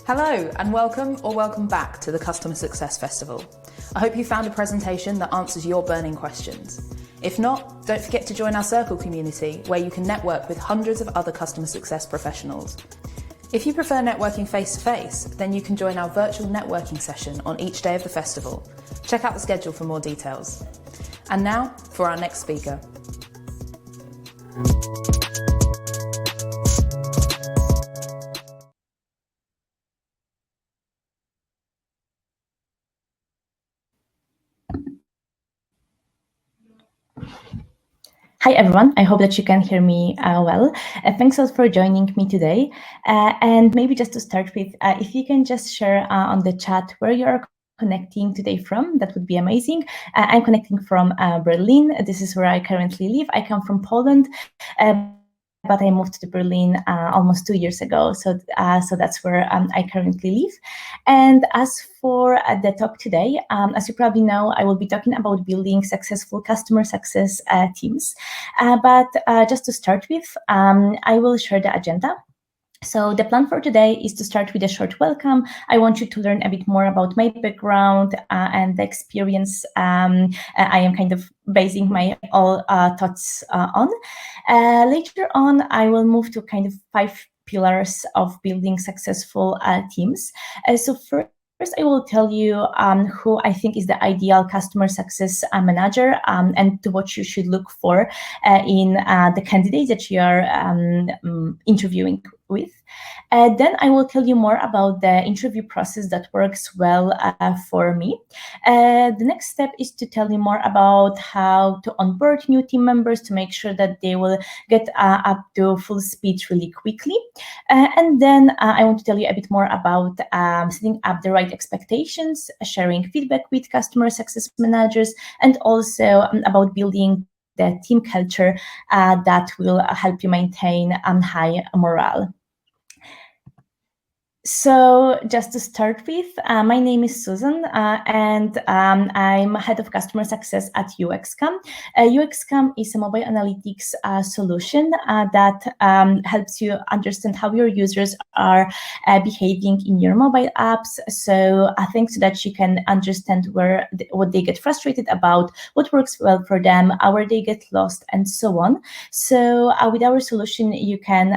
Hello and welcome back to the Customer Success Festival. I hope you found a presentation that answers your burning questions. If not, don't forget to join our Circle community where you can network with hundreds of other customer success professionals. If you prefer networking face-to-face, then you can join our virtual networking session on each day of the festival. Check out the schedule for more details. And now for our next speaker. Hi everyone, I hope that you can hear me well. Thanks a lot for joining me today. And maybe just to start with, if you can just share on the chat where you are connecting today from, that would be amazing. I'm connecting from Berlin. This is where I currently live. I come from Poland, but I moved to Berlin almost 2 years ago. So that's where I currently live. And as for the talk today, as you probably know, I will be talking about building successful customer success teams. But just to start with, I will share the agenda. So the plan for today is to start with a short welcome. I want you to learn a bit more about my background and the experience I am kind of basing my all thoughts on. Later on, I will move to kind of 5 pillars of building successful teams. So First, I will tell you who I think is the ideal customer success manager and what you should look for in the candidates that you are interviewing with. Then I will tell you more about the interview process that works well for me. The next step is to tell you more about how to onboard new team members to make sure that they will get up to full speed really quickly. And then I want to tell you a bit more about setting up the right expectations, sharing feedback with customer success managers, and also about building the team culture that will help you maintain high morale. So just to start with, my name is Susan, and I'm head of customer success at UXCam. UXCam is a mobile analytics solution that helps you understand how your users are behaving in your mobile apps. So thanks to that, you can understand what they get frustrated about, what works well for them, where they get lost, and so on. So with our solution, you can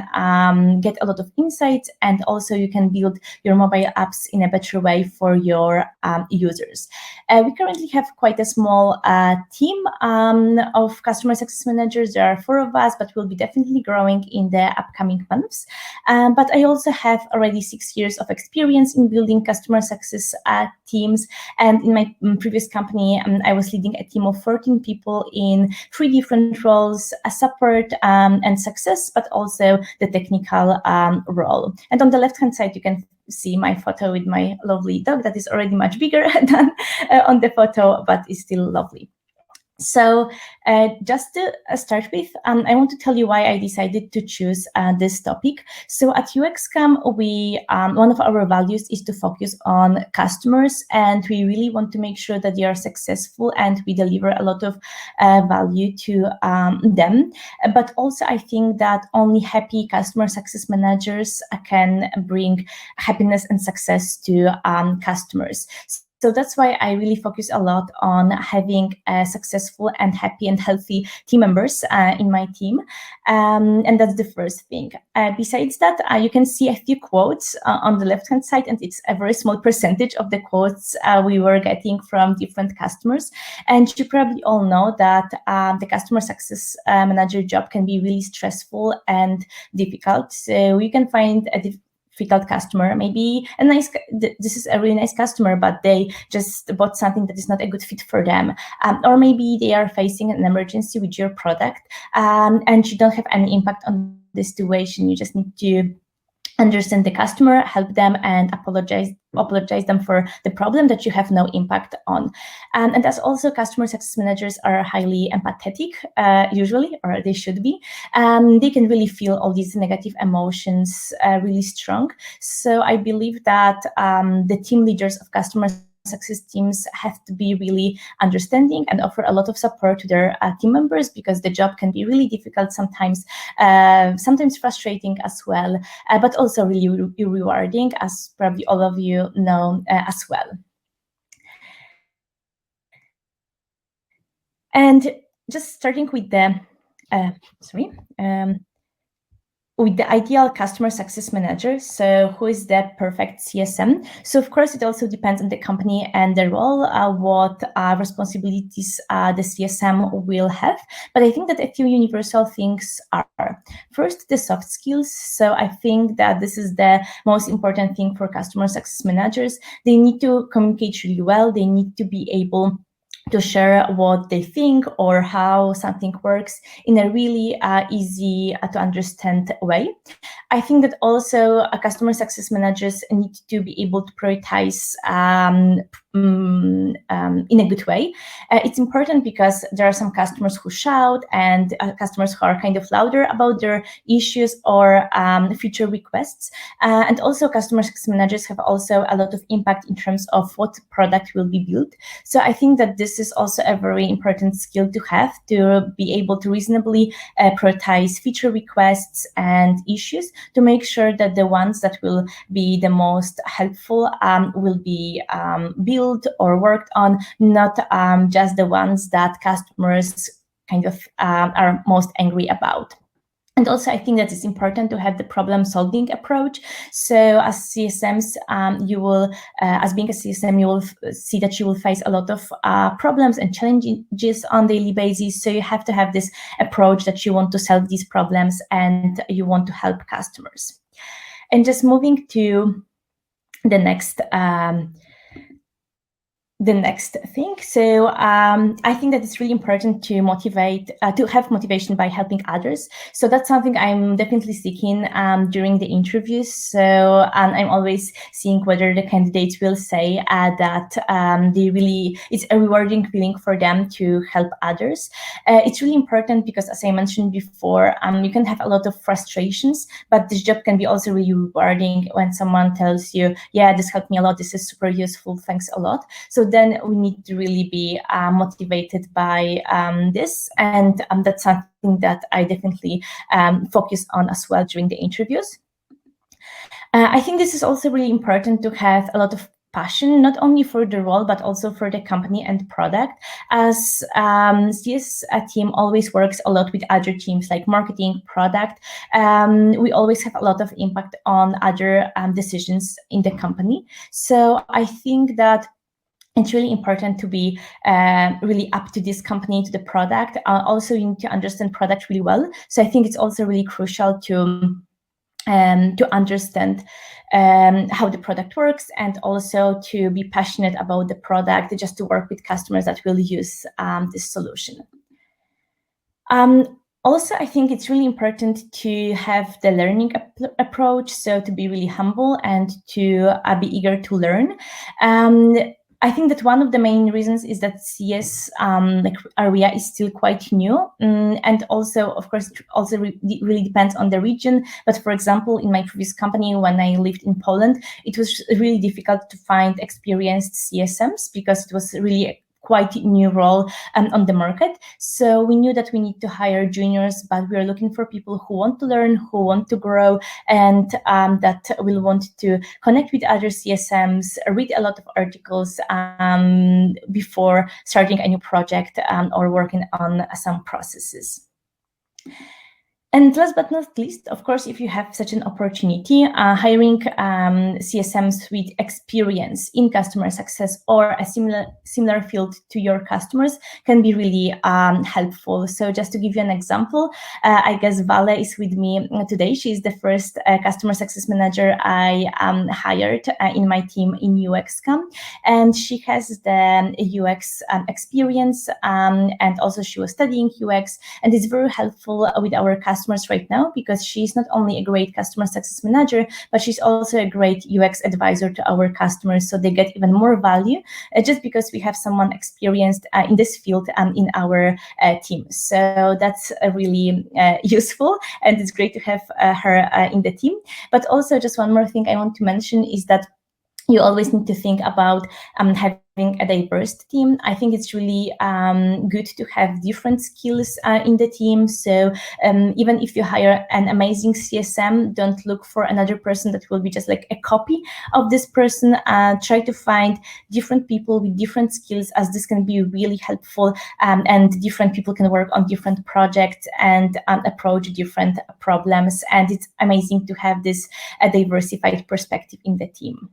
get a lot of insights, and also you can build your mobile apps in a better way for your users. We currently have quite a small team of customer success managers. There are 4 of us, but we'll be definitely growing in the upcoming months. But I also have already 6 years of experience in building customer success teams. And in my previous company, I was leading a team of 14 people in 3 different roles, support and success, but also the technical role. And on the left-hand side, you can see my photo with my lovely dog that is already much bigger than on the photo, but is still lovely. So just to start with, I want to tell you why I decided to choose this topic. So at UXCam, one of our values is to focus on customers, and we really want to make sure that they are successful and we deliver a lot of value to them. But also, I think that only happy customer success managers can bring happiness and success to customers. So that's why I really focus a lot on having successful and happy and healthy team members in my team. And that's the first thing. Besides that, you can see a few quotes on the left-hand side, and it's a very small percentage of the quotes we were getting from different customers. And you probably all know that the customer success manager job can be really stressful and difficult. So you can find a difficult customer, maybe this is a really nice customer, but they just bought something that is not a good fit for them. Or maybe they are facing an emergency with your product and you don't have any impact on the situation. You just need to understand the customer, help them, and apologize them for the problem that you have no impact on. And as also customer success managers are highly empathetic, usually, or they should be. They can really feel all these negative emotions really strong. So I believe that the team leaders of customer success teams have to be really understanding and offer a lot of support to their team members, because the job can be really difficult sometimes, sometimes frustrating as well, but also really rewarding, as probably all of you know as well. And just starting with the, with the ideal customer success manager, so who is the perfect CSM? So of course, it also depends on the company and the role, what responsibilities the CSM will have. But I think that a few universal things are, first, the soft skills. So I think that this is the most important thing for customer success managers. They need to communicate really well. They need to be able to share what they think or how something works in a really easy to understand way. I think that also customer success managers need to be able to prioritize in a good way. It's important because there are some customers who shout, and customers who are kind of louder about their issues or feature requests. And also customer success managers have also a lot of impact in terms of what product will be built. So I think that this is also a very important skill to have, to be able to reasonably prioritize feature requests and issues to make sure that the ones that will be the most helpful will be built or worked on, not just the ones that customers kind of are most angry about. And also, I think that it's important to have the problem-solving approach. So as CSMs, you will, as being a CSM, you will see that you will face a lot of problems and challenges on a daily basis. So you have to have this approach that you want to solve these problems and you want to help customers. And just moving to the next thing. So I think that it's really important to motivate, to have motivation by helping others. So that's something I'm definitely seeking during the interviews. So I'm always seeing whether the candidates will say that it's a rewarding feeling for them to help others. It's really important because, as I mentioned before, you can have a lot of frustrations, but this job can be also really rewarding when someone tells you, yeah, this helped me a lot, this is super useful, thanks a lot. So then we need to really be motivated by this, and that's something that I definitely focus on as well during the interviews. I think this is also really important to have a lot of passion, not only for the role, but also for the company and product, as CS team always works a lot with other teams like marketing, product. We always have a lot of impact on other decisions in the company. So I think that it's really important to be really up to this company, to the product. Also, you need to understand product really well. So I think it's also really crucial to understand how the product works, and also to be passionate about the product, just to work with customers that will use this solution. Also, I think it's really important to have the learning approach, so to be really humble and to be eager to learn. I think that one of the main reasons is that CS area is still quite new, and also, of course, it also really depends on the region. But for example, in my previous company, when I lived in Poland, it was really difficult to find experienced CSMs because it was really quite new role on the market. So we knew that we need to hire juniors, but we are looking for people who want to learn, who want to grow, and that will want to connect with other CSMs, read a lot of articles before starting a new project or working on some processes. And last but not least, of course, if you have such an opportunity, hiring CSMs with experience in customer success or a similar field to your customers can be really helpful. So just to give you an example, I guess Vale is with me today. She is the first customer success manager I hired in my team in UXCom, and she has the UX experience, and also she was studying UX, and it's very helpful with our customers right now, because she's not only a great customer success manager, but she's also a great UX advisor to our customers. So they get even more value just because we have someone experienced in this field in our team. So that's really useful, and it's great to have her in the team. But also, just one more thing I want to mention is that you always need to think about having a diverse team. I think it's really good to have different skills in the team. So even if you hire an amazing CSM, don't look for another person that will be just like a copy of this person. Try to find different people with different skills, as this can be really helpful, and different people can work on different projects and approach different problems. And it's amazing to have this diversified perspective in the team.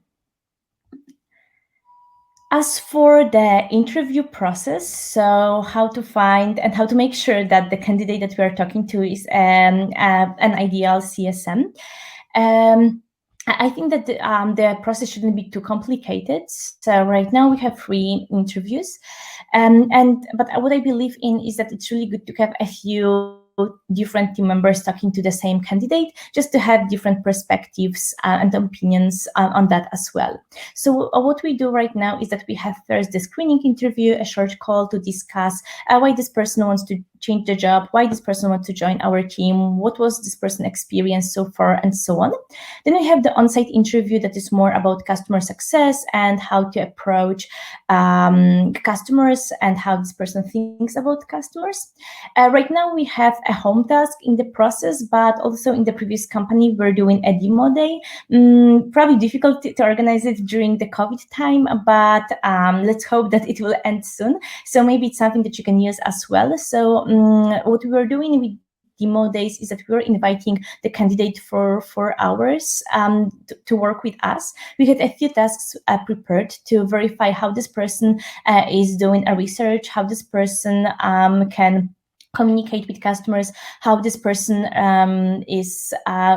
As for the interview process, so how to find and how to make sure that the candidate that we are talking to is an ideal CSM. I think that the process shouldn't be too complicated. So right now we have 3 interviews, but what I believe in is that it's really good to have a few different team members talking to the same candidate, just to have different perspectives and opinions on that as well. So what we do right now is that we have first the screening interview, a short call to discuss why this person wants to change the job, why this person wants to join our team, what was this person experience so far, and so on. Then we have the on-site interview that is more about customer success and how to approach customers and how this person thinks about customers. Right now we have a home task in the process, but also in the previous company we're doing a demo day. Probably difficult to organize it during the COVID time, but let's hope that it will end soon. So maybe it's something that you can use as well. So what we were doing with demo days is that we were inviting the candidate for 4 hours to work with us. We had a few tasks prepared to verify how this person is doing a research, how this person can communicate with customers, how this person is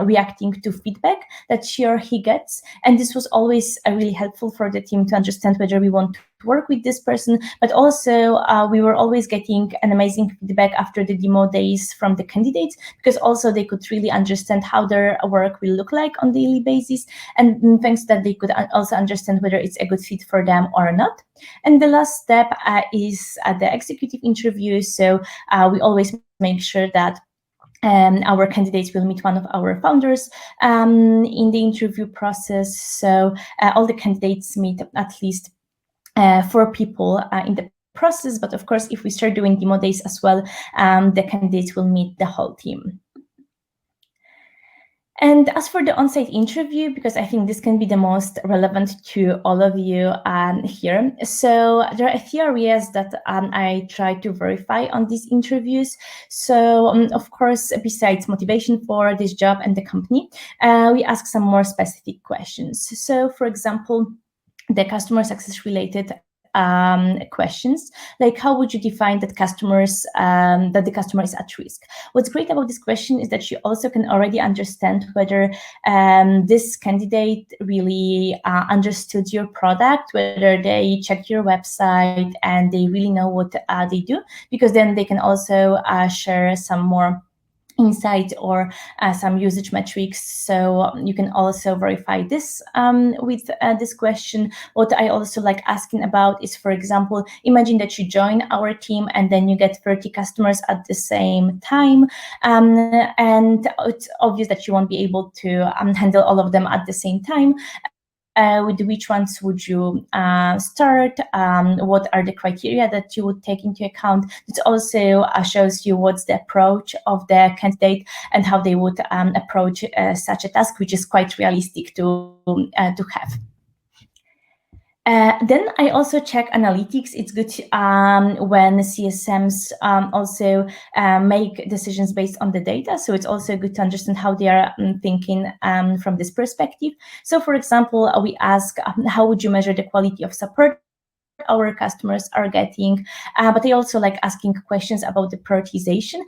reacting to feedback that she or he gets. And this was always really helpful for the team to understand whether we want to work with this person, but also we were always getting an amazing feedback after the demo days from the candidates, because also they could really understand how their work will look like on a daily basis, and thanks to that they could also understand whether it's a good fit for them or not. And the last step is the executive interview. So we always make sure that our candidates will meet one of our founders in the interview process. So all the candidates meet at least 4 people in the process, but of course, if we start doing demo days as well, the candidates will meet the whole team. And as for the on-site interview, because I think this can be the most relevant to all of you here. So there are a few areas that I try to verify on these interviews. So of course, besides motivation for this job and the company, we ask some more specific questions. So for example, the customer success related questions, like how would you define that that the customer is at risk? What's great about this question is that you also can already understand whether this candidate really understood your product, whether they checked your website and they really know what they do, because then they can also share some more insight or some usage metrics. So you can also verify this with this question. What I also like asking about is, for example, imagine that you join our team and then you get 30 customers at the same time, and it's obvious that you won't be able to handle all of them at the same time. With which ones would you start? What are the criteria that you would take into account? It also shows you what's the approach of the candidate and how they would approach such a task, which is quite realistic to have. Then I also check analytics. It's good when CSMs also make decisions based on the data. So it's also good to understand how they are thinking from this perspective. So for example, we ask, how would you measure the quality of support our customers are getting, but I also like asking questions about the prioritization.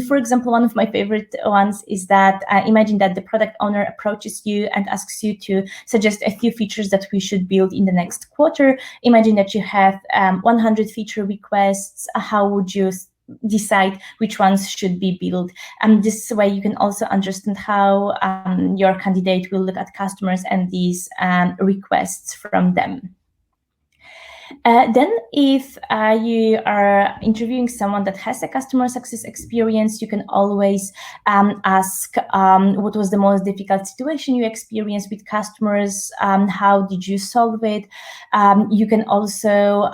For example, one of my favorite ones is that imagine that the product owner approaches you and asks you to suggest a few features that we should build in the next quarter. Imagine that you have 100 feature requests. How would you decide which ones should be built? And this way you can also understand how your candidate will look at customers and these requests from them. Then if you are interviewing someone that has a customer success experience, you can always ask what was the most difficult situation you experienced with customers, how did you solve it. You can also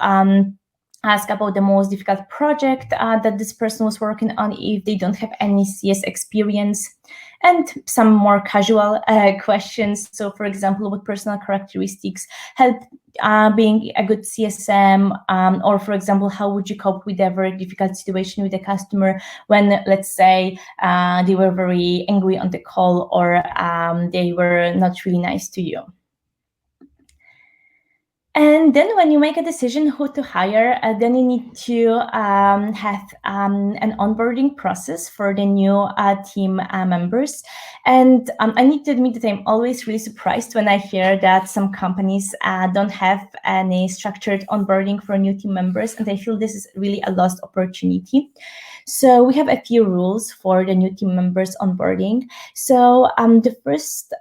ask about the most difficult project that this person was working on if they don't have any CS experience, and some more casual questions. So for example, what personal characteristics help being a good CSM, or for example, how would you cope with a very difficult situation with a customer when, let's say, they were very angry on the call, or they were not really nice to you. And then when you make a decision who to hire, then you need to have an onboarding process for the new team members. And I need to admit that I'm always really surprised when I hear that some companies don't have any structured onboarding for new team members. And I feel this is really a lost opportunity. So we have a few rules for the new team members onboarding. So the first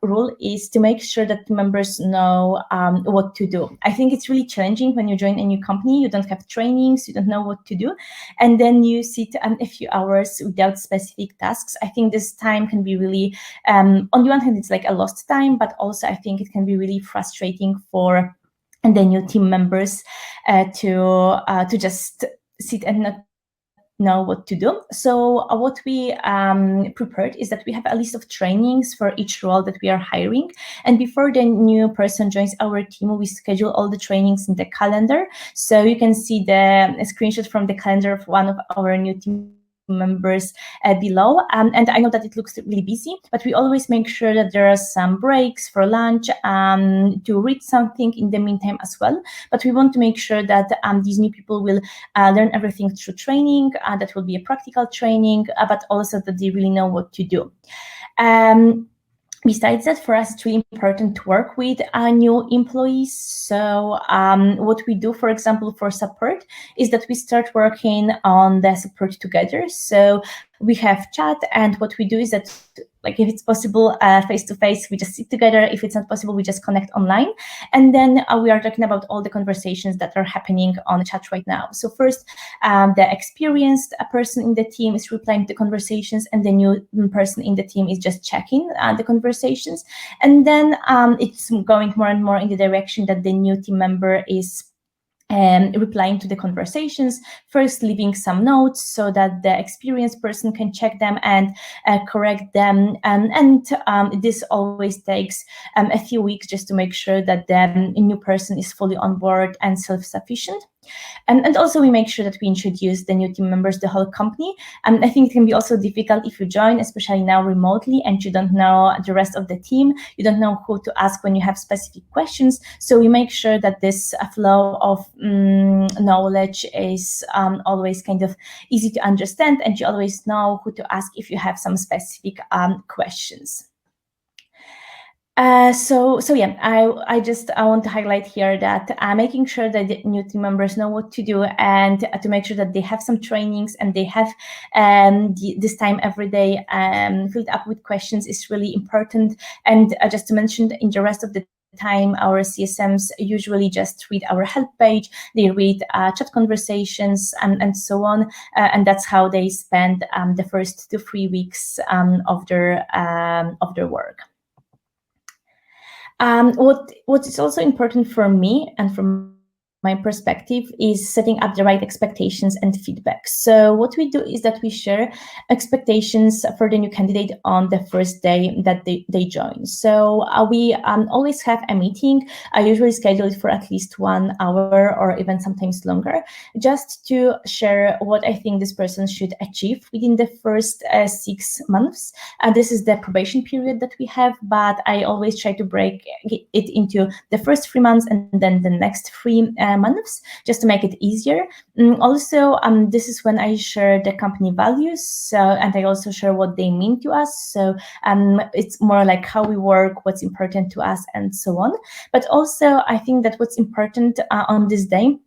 rule is to make sure that the members know what to do. I think it's really challenging when you join a new company, you don't have trainings, you don't know what to do, and then you sit a few hours without specific tasks. I think this time can be really, on the one hand, it's like a lost time, but also I think it can be really frustrating for the new team members to just sit and not know what to do. So what we prepared is that we have a list of trainings for each role that we are hiring. And before the new person joins our team, we schedule all the trainings in the calendar. So you can see the screenshot from the calendar of one of our new team members below, and I know that it looks really busy, but we always make sure that there are some breaks for lunch, to read something in the meantime as well. But we want to make sure that these new people will learn everything through training, that will be a practical training, but also that they really know what to do. Besides that, for us, it's really important to work with new employees. So what we do, for example, for support is that we start working on the support together. So we have chat, and what we do is that, like, if it's possible, face-to-face, we just sit together. If it's not possible, we just connect online. And then we are talking about all the conversations that are happening on the chat right now. So first, the experienced person in the team is replying to conversations, and the new person in the team is just checking the conversations. And then it's going more and more in the direction that the new team member is replying to the conversations, first leaving some notes so that the experienced person can check them and correct them. And this always takes a few weeks just to make sure that the new person is fully on board and self-sufficient. And also we make sure that we introduce the new team members, the whole company. And I think it can be also difficult if you join, especially now remotely, and you don't know the rest of the team. You don't know who to ask when you have specific questions. So we make sure that this flow of knowledge is always kind of easy to understand, and you always know who to ask if you have some specific questions. So yeah, I want to highlight here that making sure that the new team members know what to do, and to make sure that they have some trainings and they have this time every day filled up with questions is really important. And just to mention, in the rest of the time, our CSMs usually just read our help page, they read chat conversations and so on, and that's how they spend the first 2 to 3 weeks of their work. What is also important for me and from my perspective is setting up the right expectations and feedback. So what we do is that we share expectations for the new candidate on the first day that they join. So we always have a meeting. I usually schedule it for at least 1 hour or even sometimes longer, just to share what I think this person should achieve within the first 6 months. This is the probation period that we have, but I always try to break it into the first 3 months and then the next 3 months, just to make it easier. Also, this is when I share the company values, and I also share what they mean to us. So it's more like how we work, what's important to us, and so on. But also, I think that what's important on this day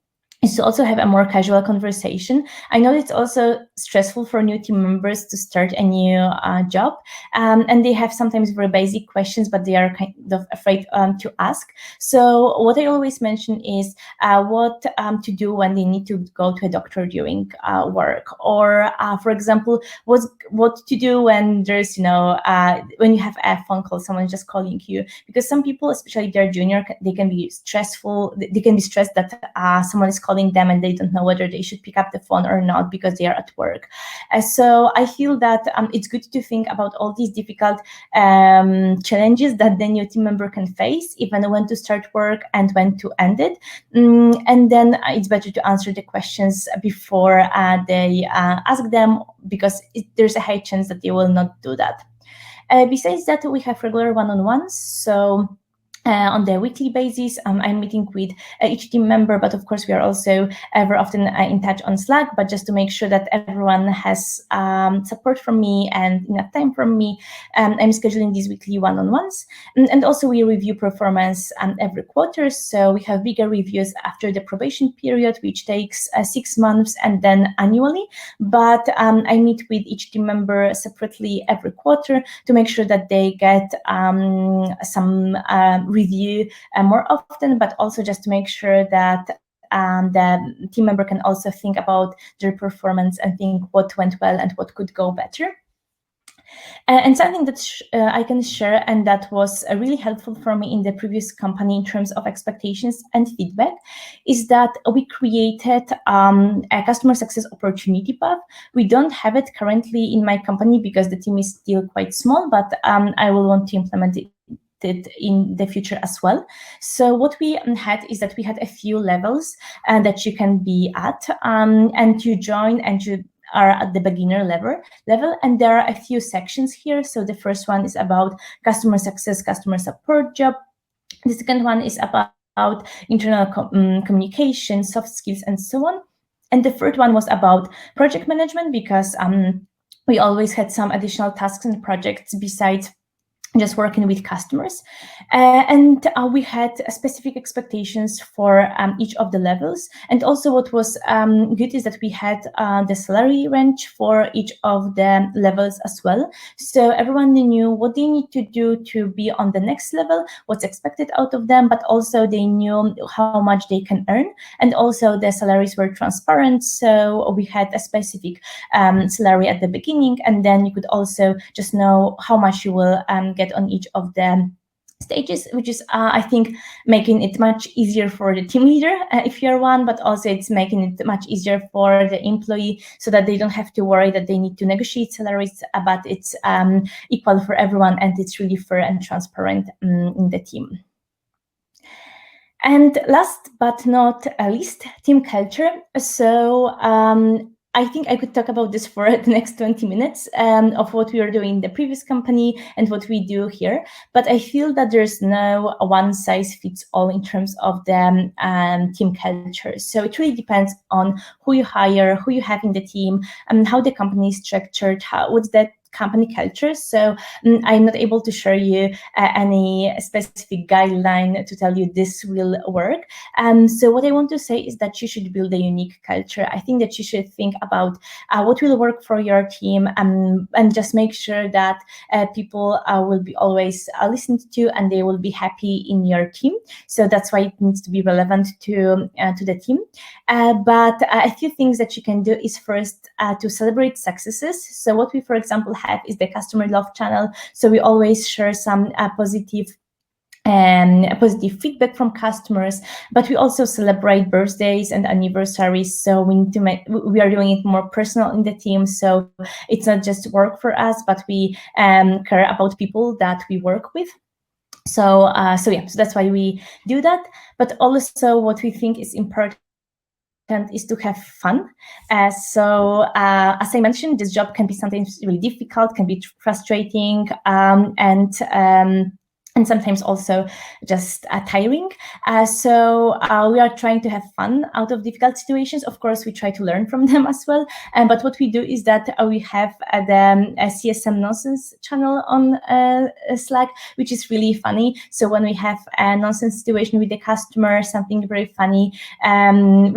is to also have a more casual conversation. I know it's also stressful for new team members to start a new job, and they have sometimes very basic questions, but they are kind of afraid to ask. So what I always mention is what to do when they need to go to a doctor during work, or for example, what to do when there's when you have a phone call, someone just calling you, because some people, especially if they're junior, they can be stressful. They can be stressed that someone is calling them and they don't know whether they should pick up the phone or not because they are at work. So I feel that it's good to think about all these difficult challenges that the new team member can face, even when to start work and when to end it. And then it's better to answer the questions before they ask them, because there's a high chance that they will not do that. Besides that, we have regular one-on-ones. So on the weekly basis, I'm meeting with each team member, but of course we are also very often in touch on Slack, but just to make sure that everyone has support from me and enough time from me, I'm scheduling these weekly one-on-ones. And also we review performance every quarter. So we have bigger reviews after the probation period, which takes 6 months, and then annually. But I meet with each team member separately every quarter to make sure that they get some review more often, but also just to make sure that the team member can also think about their performance and think what went well and what could go better. And something that I can share, and that was really helpful for me in the previous company in terms of expectations and feedback, is that we created a customer success opportunity path. We don't have it currently in my company because the team is still quite small, but I will want to implement it in the future as well. So what we had is that we had a few levels that you can be at, and you join and you are at the beginner level, and there are a few sections here. So the first one is about customer success, customer support job. The second one is about internal communication, soft skills, and so on. And the third one was about project management, because we always had some additional tasks and projects besides just working with customers. And we had specific expectations for each of the levels. And also what was good is that we had the salary range for each of the levels as well. So everyone knew what they need to do to be on the next level, what's expected out of them, but also they knew how much they can earn. And also the salaries were transparent. So we had a specific salary at the beginning, and then you could also just know how much you will get on each of the stages, which is I think making it much easier for the team leader if you're one, but also it's making it much easier for the employee, so that they don't have to worry that they need to negotiate salaries, but it's equal for everyone, and it's really fair and transparent in the team. And last but not least, team culture. So I think I could talk about this for the next 20 minutes of what we were doing in the previous company and what we do here. But I feel that there's no one size fits all in terms of the team culture. So it really depends on who you hire, who you have in the team, and how the company is structured, what's that company culture. So I'm not able to share you any specific guideline to tell you this will work. So what I want to say is that you should build a unique culture. I think that you should think about what will work for your team, and just make sure that people will be always listened to, and they will be happy in your team. So that's why it needs to be relevant to the team. But a few things that you can do is first to celebrate successes. So what we, for example, have is the customer love channel. So we always share some positive feedback from customers, but we also celebrate birthdays and anniversaries. So we need to we are doing it more personal in the team. So it's not just work for us, but we care about people that we work with. So so that's why we do that. But also what we think is important is to have fun. So as I mentioned, this job can be sometimes really difficult, can be frustrating, and and sometimes also just tiring. So we are trying to have fun out of difficult situations. Of course, we try to learn from them as well. But what we do is that we have the CSM nonsense channel on Slack, which is really funny. So when we have a nonsense situation with the customer, something very funny,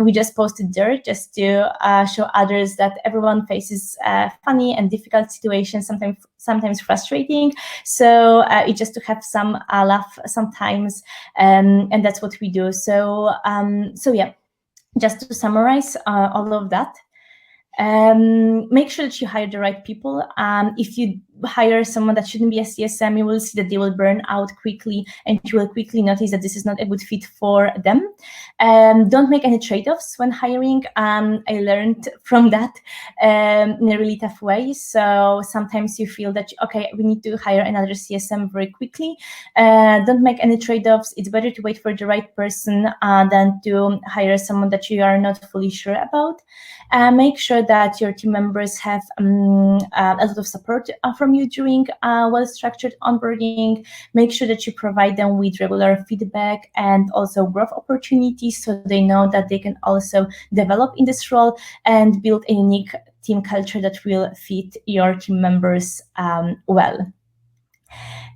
we just post it there just to show others that everyone faces funny and difficult situations, sometimes frustrating. So it's just to have some laugh sometimes, and that's what we do. So yeah, just to summarize all of that. Make sure that you hire the right people. If you hire someone that shouldn't be a CSM, you will see that they will burn out quickly, and you will quickly notice that this is not a good fit for them. Don't make any trade-offs when hiring. I learned from that in a really tough way. So sometimes you feel that, okay, we need to hire another CSM very quickly. Don't make any trade-offs. It's better to wait for the right person than to hire someone that you are not fully sure about. Make sure that your team members have a lot of support from you during well-structured onboarding. Make sure that you provide them with regular feedback and also growth opportunities, so they know that they can also develop in this role and build a unique team culture that will fit your team members well.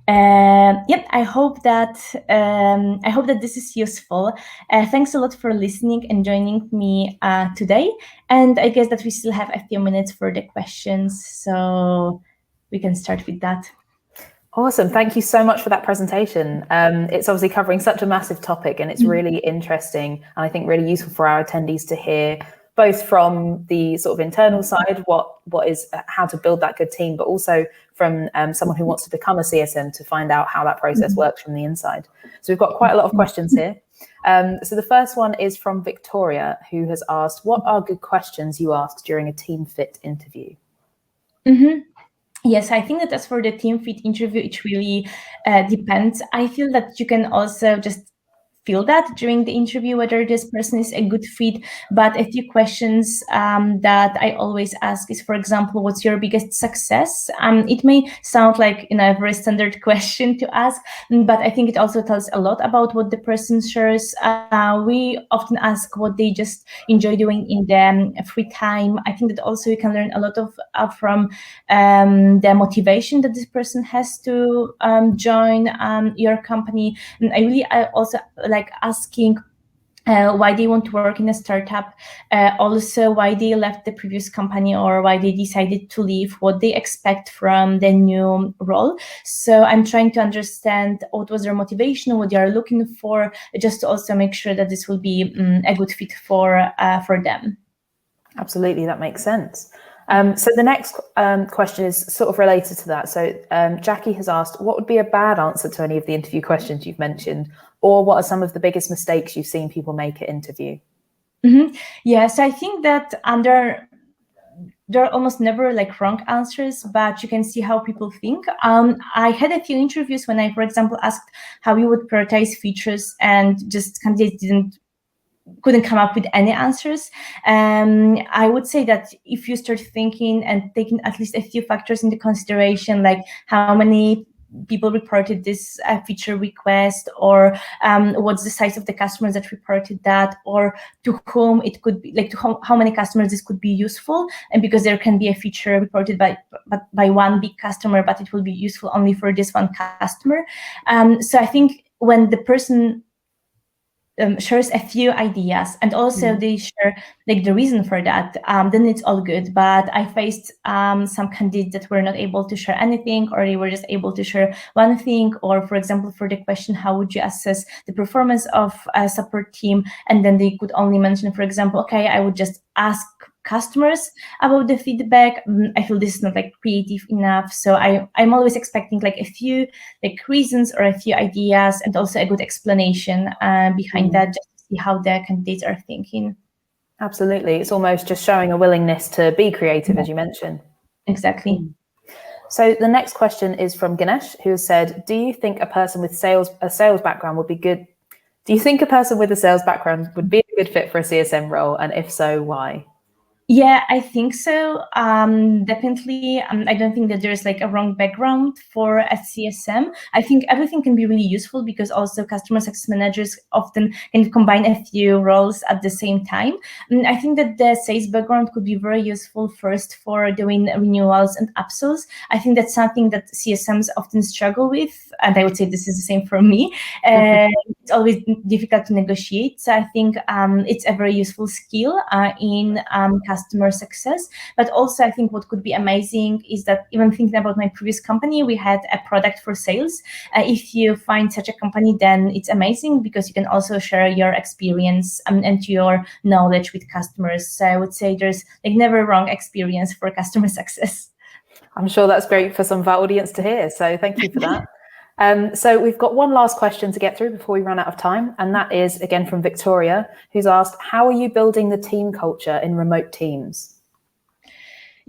I hope that this is useful. Thanks a lot for listening and joining me today. And I guess that we still have a few minutes for the questions, so we can start with that. Awesome. Thank you so much for that presentation. It's obviously covering such a massive topic, and it's really interesting, and I think really useful for our attendees to hear, both from the sort of internal side, what is how to build that good team, but also from someone who wants to become a CSM to find out how that process works from the inside. So we've got quite a lot of questions here. So the first one is from Victoria, who has asked, what are good questions you ask during a team fit interview? Yes, I think that as for the team fit interview, it really depends. I feel that you can also just feel that during the interview whether this person is a good fit. But a few questions that I always ask is, for example, what's your biggest success? It may sound like a very standard question to ask, but I think it also tells a lot about what the person shares. We often ask what they just enjoy doing in the free time. I think that also you can learn a lot from the motivation that this person has to join your company. And I also like asking why they want to work in a startup, also why they left the previous company or why they decided to leave, what they expect from the new role. So I'm trying to understand what was their motivation, what they are looking for, just to also make sure that this will be a good fit for them. Absolutely, that makes sense. So the next question is sort of related to that. So Jackie has asked, what would be a bad answer to any of the interview questions you've mentioned, or what are some of the biggest mistakes you've seen people make at interview? Yeah, so I think that there are almost never like wrong answers, but you can see how people think. I had a few interviews when I, for example, asked how you would prioritize features, and just candidates couldn't come up with any answers. I would say that if you start thinking and taking at least a few factors into consideration, like how many people reported this feature request, or what's the size of the customers that reported that, or to whom it could be, like to how many customers this could be useful, and because there can be a feature reported by one big customer, but it will be useful only for this one customer. So I think when the person shares a few ideas and also they share like the reason for that, then it's all good. But I faced some candidates that were not able to share anything, or they were just able to share one thing, or for example, for the question, how would you assess the performance of a support team? And then they could only mention, for example, okay, I would just ask customers about the feedback. I feel this is not like creative enough. So I'm always expecting like a few like reasons or a few ideas, and also a good explanation behind that, just to see how the candidates are thinking. Absolutely. It's almost just showing a willingness to be creative, as you mentioned. Exactly. So the next question is from Ganesh, who has said, do you think a person with a sales background would be good? Do you think a person with a sales background would be a good fit for a CSM role? And if so, why? Yeah, I think so. Definitely, I don't think that there's like a wrong background for a CSM. I think everything can be really useful because also customer success managers often can combine a few roles at the same time. I think that the sales background could be very useful first for doing renewals and upsells. I think that's something that CSMs often struggle with, and I would say this is the same for me. It's always difficult to negotiate. So I think it's a very useful skill in customer success. But also I think what could be amazing is that even thinking about my previous company, we had a product for sales. If you find such a company, then it's amazing because you can also share your experience and your knowledge with customers. So I would say there's like never wrong experience for customer success. I'm sure that's great for some of our audience to hear. So thank you for that. So we've got one last question to get through before we run out of time. And that is again from Victoria, who's asked, how are you building the team culture in remote teams?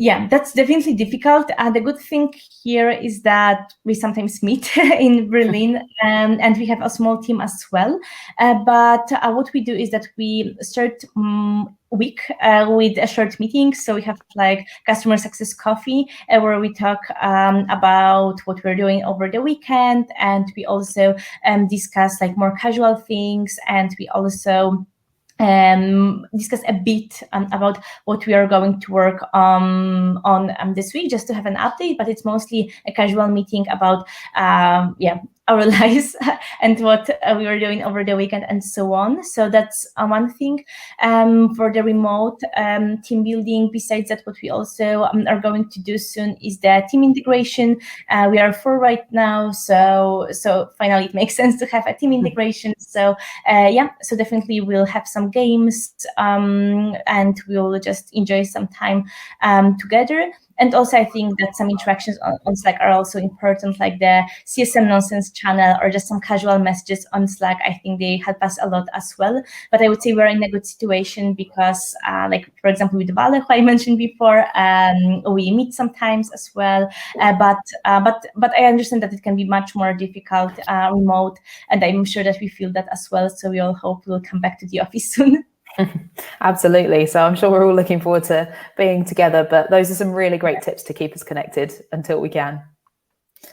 Yeah, that's definitely difficult. The good thing here is that we sometimes meet in Berlin and we have a small team as well. But what we do is that we start week with a short meeting. So we have like customer success coffee where we talk about what we're doing over the weekend. And we also discuss like more casual things. And we also discuss a bit about what we are going to work on this week, just to have an update. But it's mostly a casual meeting about our lives and what we were doing over the weekend and so on. So that's one thing. For the remote team building, besides that, what we also are going to do soon is the team integration. We are 4 right now, so finally it makes sense to have a team integration. So so definitely we'll have some games and we'll just enjoy some time together. And also, I think that some interactions on Slack are also important, like the CSM nonsense channel or just some casual messages on Slack. I think they help us a lot as well. But I would say we're in a good situation because, like, for example, with Vale, who I mentioned before, we meet sometimes as well. But I understand that it can be much more difficult remote, and I'm sure that we feel that as well. So we all hope we'll come back to the office soon. Absolutely. So I'm sure we're all looking forward to being together, but those are some really great tips to keep us connected until we can.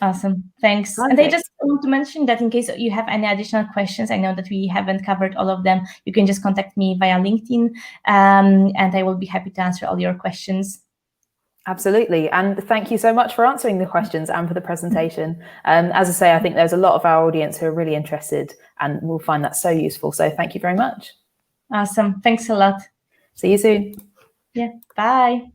Awesome. Thanks. Perfect. And I just want to mention that in case you have any additional questions, I know that we haven't covered all of them, you can just contact me via LinkedIn and I will be happy to answer all your questions. Absolutely. And thank you so much for answering the questions and for the presentation. As I say, I think there's a lot of our audience who are really interested and will find that so useful. So thank you very much. Awesome. Thanks a lot. See you soon. Yeah. Bye.